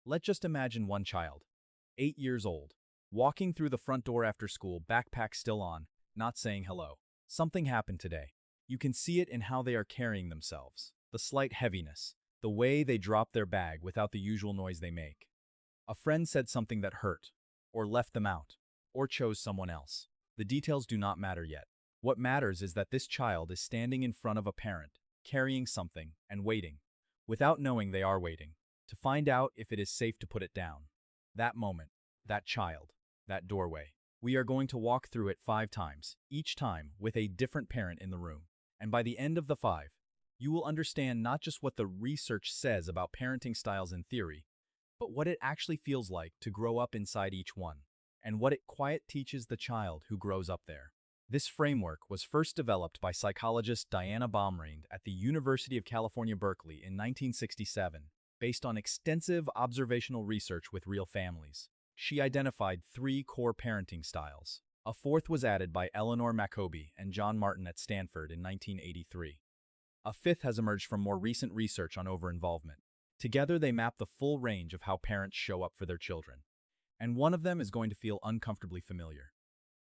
Let's just imagine one child, 8 years old, walking through the front door after school, backpack still on, not saying hello. Something happened today. You can see it in how they are carrying themselves, the slight heaviness, the way they drop their bag without the usual noise they make. A friend said something that hurt, or left them out, or chose someone else. The details do not matter yet. What matters is that this child is standing in front of a parent, carrying something, and waiting, without knowing they are waiting, to find out if it is safe to put it down. That moment, that child, that doorway. We are going to walk through it 5 times, each time with a different parent in the room. And by the end of the 5, you will understand not just what the research says about parenting styles in theory, but what it actually feels like to grow up inside each one, and what it quiet teaches the child who grows up there. This framework was first developed by psychologist Diana Baumrind at the University of California, Berkeley in 1967, based on extensive observational research with real families. She identified 3 core parenting styles. A 4th was added by Eleanor Maccoby and John Martin at Stanford in 1983. A 5th has emerged from more recent research on overinvolvement. Together, they map the full range of how parents show up for their children. And one of them is going to feel uncomfortably familiar.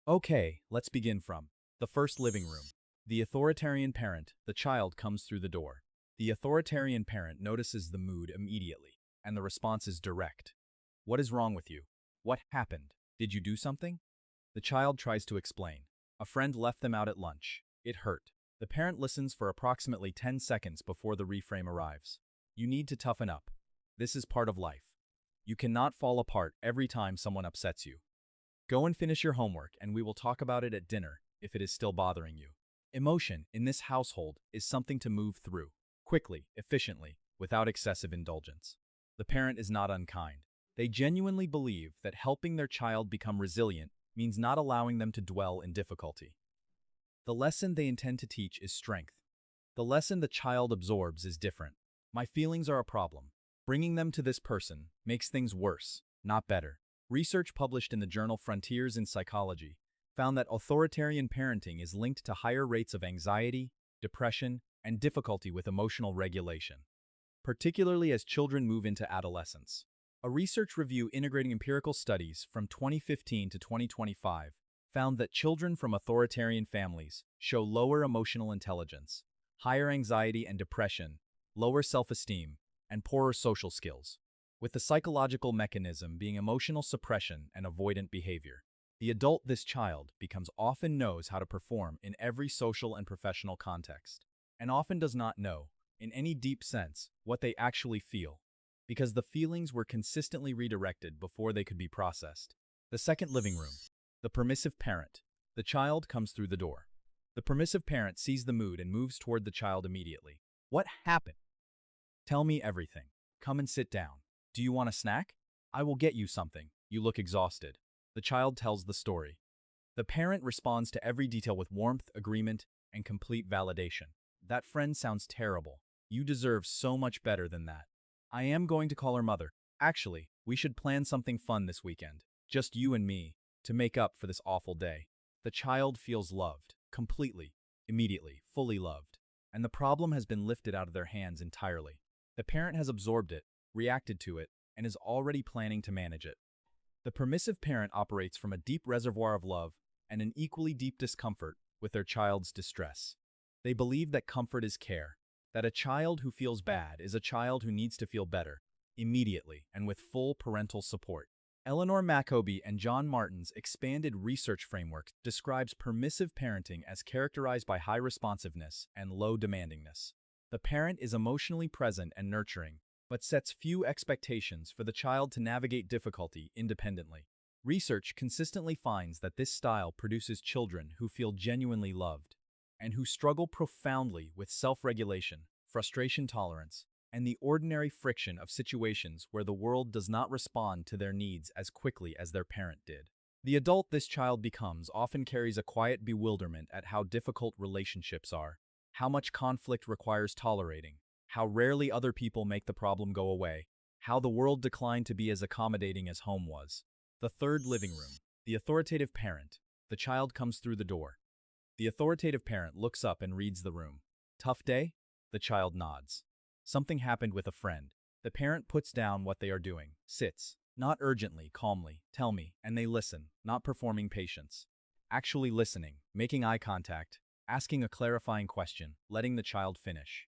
Okay, let's begin from the first living room. The authoritarian parent, the child comes through the door. The authoritarian parent notices the mood immediately, and the response is direct. What is wrong with you? What happened? Did you do something? The child tries to explain. A friend left them out at lunch. It hurt. The parent listens for approximately 10 seconds before the reframe arrives. You need to toughen up. This is part of life. You cannot fall apart every time someone upsets you. Go and finish your homework, and we will talk about it at dinner if it is still bothering you. Emotion in this household is something to move through, quickly, efficiently, without excessive indulgence. The parent is not unkind. They genuinely believe that helping their child become resilient means not allowing them to dwell in difficulty. The lesson they intend to teach is strength. The lesson the child absorbs is different. My feelings are a problem. Bringing them to this person makes things worse, not better. Research published in the journal Frontiers in Psychology found that authoritarian parenting is linked to higher rates of anxiety, depression, and difficulty with emotional regulation, particularly as children move into adolescence. A research review integrating empirical studies from 2015 to 2025 found that children from authoritarian families show lower emotional intelligence, higher anxiety and depression, lower self-esteem, and poorer social skills, with the psychological mechanism being emotional suppression and avoidant behavior. The adult this child becomes often knows how to perform in every social and professional context, and often does not know, in any deep sense, what they actually feel, because the feelings were consistently redirected before they could be processed. The second living room. The permissive parent. The child comes through the door. The permissive parent sees the mood and moves toward the child immediately. What happened? Tell me everything. Come and sit down. Do you want a snack? I will get you something. You look exhausted. The child tells the story. The parent responds to every detail with warmth, agreement, and complete validation. That friend sounds terrible. You deserve so much better than that. I am going to call her mother. Actually, we should plan something fun this weekend. Just you and me, to make up for this awful day. The child feels loved, completely, immediately, fully loved. And the problem has been lifted out of their hands entirely. The parent has absorbed it, reacted to it, and is already planning to manage it. The permissive parent operates from a deep reservoir of love and an equally deep discomfort with their child's distress. They believe that comfort is care, that a child who feels bad is a child who needs to feel better, immediately and with full parental support. Eleanor Maccoby and John Martin's expanded research framework describes permissive parenting as characterized by high responsiveness and low demandingness. The parent is emotionally present and nurturing, but sets few expectations for the child to navigate difficulty independently. Research consistently finds that this style produces children who feel genuinely loved, and who struggle profoundly with self-regulation, frustration tolerance, and the ordinary friction of situations where the world does not respond to their needs as quickly as their parent did. The adult this child becomes often carries a quiet bewilderment at how difficult relationships are, how much conflict requires tolerating, how rarely other people make the problem go away, how the world declined to be as accommodating as home was. The third living room. The authoritative parent. The child comes through the door. The authoritative parent looks up and reads the room. Tough day? The child nods. Something happened with a friend. The parent puts down what they are doing, sits, not urgently, calmly, tell me, and they listen, not performing patience. Actually listening, making eye contact, asking a clarifying question, letting the child finish.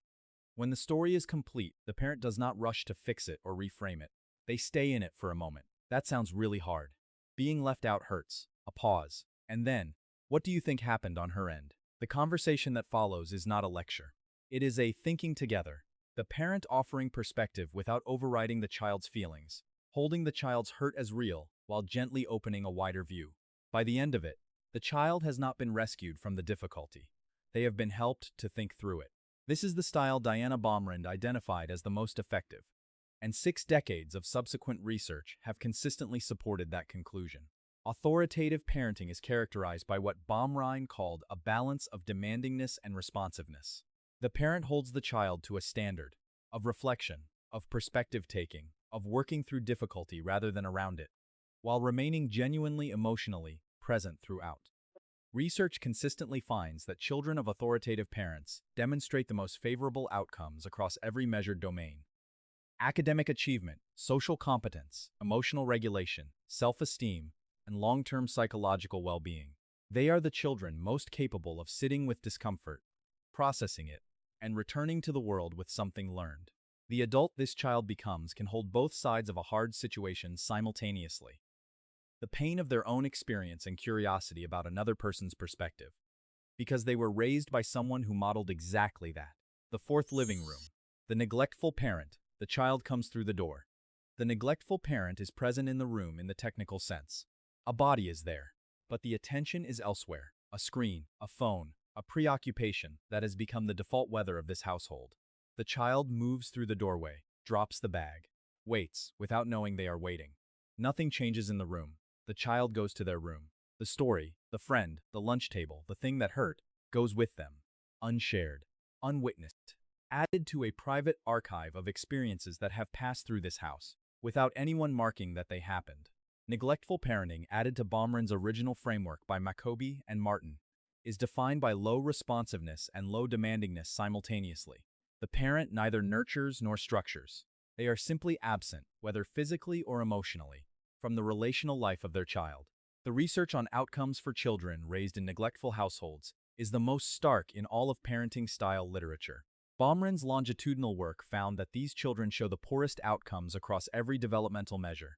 When the story is complete, the parent does not rush to fix it or reframe it. They stay in it for a moment. That sounds really hard. Being left out hurts. A pause. And then, what do you think happened on her end? The conversation that follows is not a lecture. It is a thinking together. The parent offering perspective without overriding the child's feelings, holding the child's hurt as real while gently opening a wider view. By the end of it, the child has not been rescued from the difficulty. They have been helped to think through it. This is the style Diana Baumrind identified as the most effective, and 6 decades of subsequent research have consistently supported that conclusion. Authoritative parenting is characterized by what Baumrind called a balance of demandingness and responsiveness. The parent holds the child to a standard of reflection, of perspective-taking, of working through difficulty rather than around it, while remaining genuinely emotionally present throughout. Research consistently finds that children of authoritative parents demonstrate the most favorable outcomes across every measured domain. Academic achievement, social competence, emotional regulation, self-esteem, and long-term psychological well-being. They are the children most capable of sitting with discomfort, processing it, and returning to the world with something learned. The adult this child becomes can hold both sides of a hard situation simultaneously. The pain of their own experience and curiosity about another person's perspective, because they were raised by someone who modeled exactly that. The 4th living room. The neglectful parent. The child comes through the door. The neglectful parent is present in the room in the technical sense. A body is there, but the attention is elsewhere. A screen, a phone, a preoccupation that has become the default weather of this household. The child moves through the doorway, drops the bag, waits without knowing they are waiting. Nothing changes in the room. The child goes to their room. The story, the friend, the lunch table, the thing that hurt, goes with them. Unshared, unwitnessed, added to a private archive of experiences that have passed through this house, without anyone marking that they happened. Neglectful parenting, added to Baumrind's original framework by Macoby and Martin, is defined by low responsiveness and low demandingness simultaneously. The parent neither nurtures nor structures. They are simply absent, whether physically or emotionally, from the relational life of their child. The research on outcomes for children raised in neglectful households is the most stark in all of parenting-style literature. Baumrind's longitudinal work found that these children show the poorest outcomes across every developmental measure.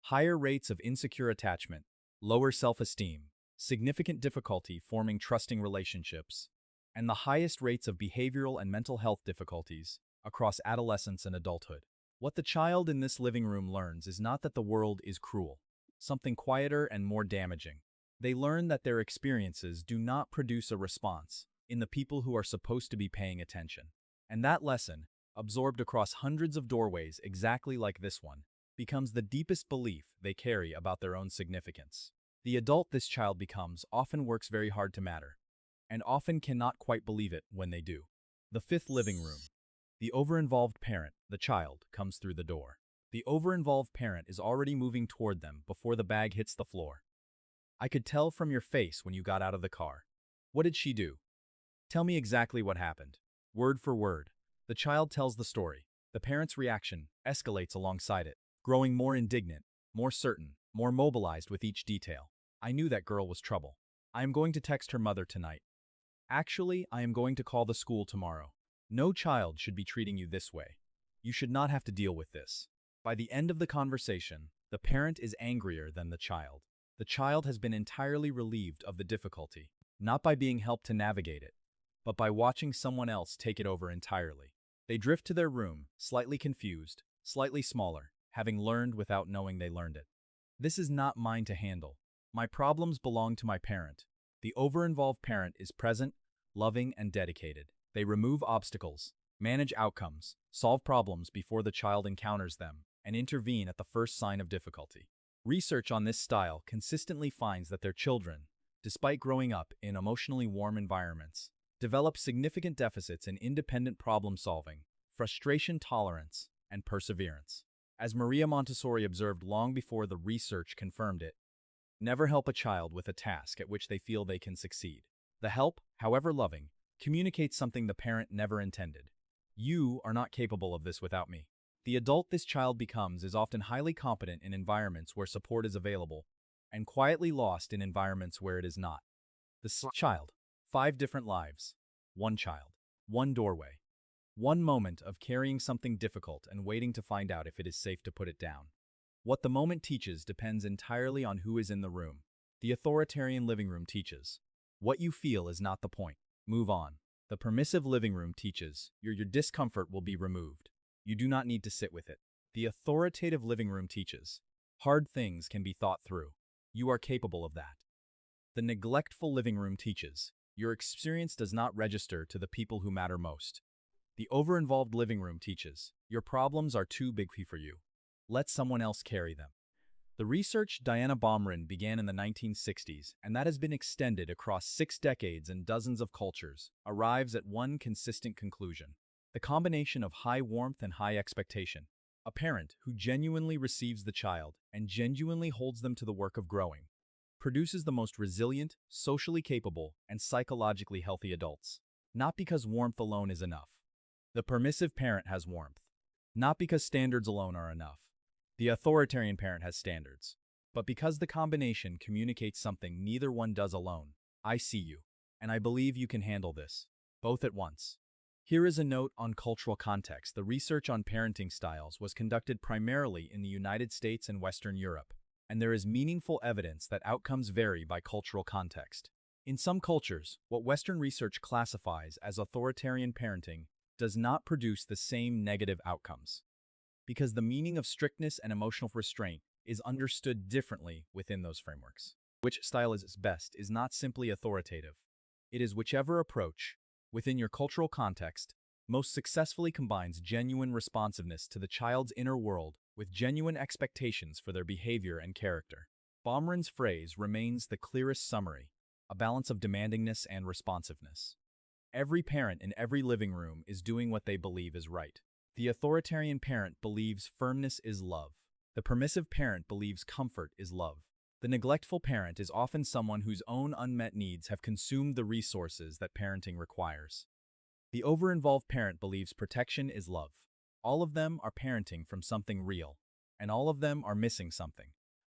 Higher rates of insecure attachment, lower self-esteem, significant difficulty forming trusting relationships, and the highest rates of behavioral and mental health difficulties across adolescence and adulthood. What the child in this living room learns is not that the world is cruel, something quieter and more damaging. They learn that their experiences do not produce a response in the people who are supposed to be paying attention. And that lesson, absorbed across hundreds of doorways exactly like this one, becomes the deepest belief they carry about their own significance. The adult this child becomes often works very hard to matter, and often cannot quite believe it when they do. The 5th living room. The overinvolved parent, the child, comes through the door. The overinvolved parent is already moving toward them before the bag hits the floor. I could tell from your face when you got out of the car. What did she do? Tell me exactly what happened. Word for word. The child tells the story. The parent's reaction escalates alongside it, growing more indignant, more certain, more mobilized with each detail. I knew that girl was trouble. I am going to text her mother tonight. Actually, I am going to call the school tomorrow. No child should be treating you this way. You should not have to deal with this. By the end of the conversation, the parent is angrier than the child. The child has been entirely relieved of the difficulty, not by being helped to navigate it, but by watching someone else take it over entirely. They drift to their room, slightly confused, slightly smaller, having learned without knowing they learned it. This is not mine to handle. My problems belong to my parent. The overinvolved parent is present, loving, and dedicated. They remove obstacles, manage outcomes, solve problems before the child encounters them, and intervene at the first sign of difficulty. Research on this style consistently finds that their children, despite growing up in emotionally warm environments, develop significant deficits in independent problem-solving, frustration tolerance, and perseverance. As Maria Montessori observed long before the research confirmed it, never help a child with a task at which they feel they can succeed. The help, however loving, communicates something the parent never intended. You are not capable of this without me. The adult this child becomes is often highly competent in environments where support is available, and quietly lost in environments where it is not. Child. 5 different lives. One child. One doorway. One moment of carrying something difficult and waiting to find out if it is safe to put it down. What the moment teaches depends entirely on who is in the room. The authoritarian living room teaches. What you feel is not the point. Move on. The permissive living room teaches. Your discomfort will be removed. You do not need to sit with it. The authoritative living room teaches. Hard things can be thought through. You are capable of that. The neglectful living room teaches. Your experience does not register to the people who matter most. The overinvolved living room teaches. Your problems are too big for you. Let someone else carry them. The research Diana Baumrind began in the 1960s, and that has been extended across 6 decades and dozens of cultures, arrives at one consistent conclusion. The combination of high warmth and high expectation. A parent who genuinely receives the child and genuinely holds them to the work of growing produces the most resilient, socially capable, and psychologically healthy adults. Not because warmth alone is enough. The permissive parent has warmth. Not because standards alone are enough. The authoritarian parent has standards. But because the combination communicates something neither one does alone. I see you, and I believe you can handle this, both at once. Here is a note on cultural context. The research on parenting styles was conducted primarily in the United States and Western Europe, and there is meaningful evidence that outcomes vary by cultural context. In some cultures, what Western research classifies as authoritarian parenting does not produce the same negative outcomes, because the meaning of strictness and emotional restraint is understood differently within those frameworks. Which style is best is not simply authoritative. It is whichever approach, within your cultural context, most successfully combines genuine responsiveness to the child's inner world with genuine expectations for their behavior and character. Baumrind's phrase remains the clearest summary, a balance of demandingness and responsiveness. Every parent in every living room is doing what they believe is right. The authoritarian parent believes firmness is love. The permissive parent believes comfort is love. The neglectful parent is often someone whose own unmet needs have consumed the resources that parenting requires. The overinvolved parent believes protection is love. All of them are parenting from something real, and all of them are missing something.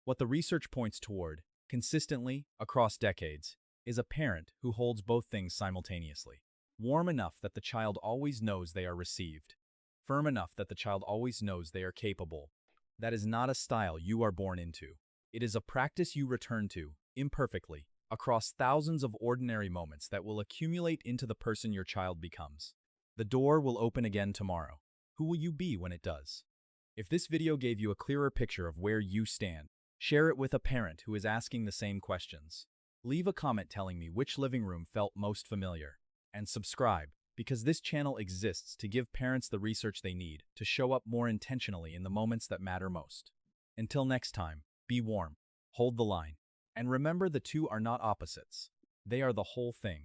What the research points toward, consistently, across decades, is a parent who holds both things simultaneously. Warm enough that the child always knows they are received. Firm enough that the child always knows they are capable. That is not a style you are born into. It is a practice you return to, imperfectly, across thousands of ordinary moments that will accumulate into the person your child becomes. The door will open again tomorrow. Who will you be when it does? If this video gave you a clearer picture of where you stand, share it with a parent who is asking the same questions. Leave a comment telling me which living room felt most familiar. And subscribe, because this channel exists to give parents the research they need to show up more intentionally in the moments that matter most. Until next time, be warm, hold the line, and remember the two are not opposites. They are the whole thing.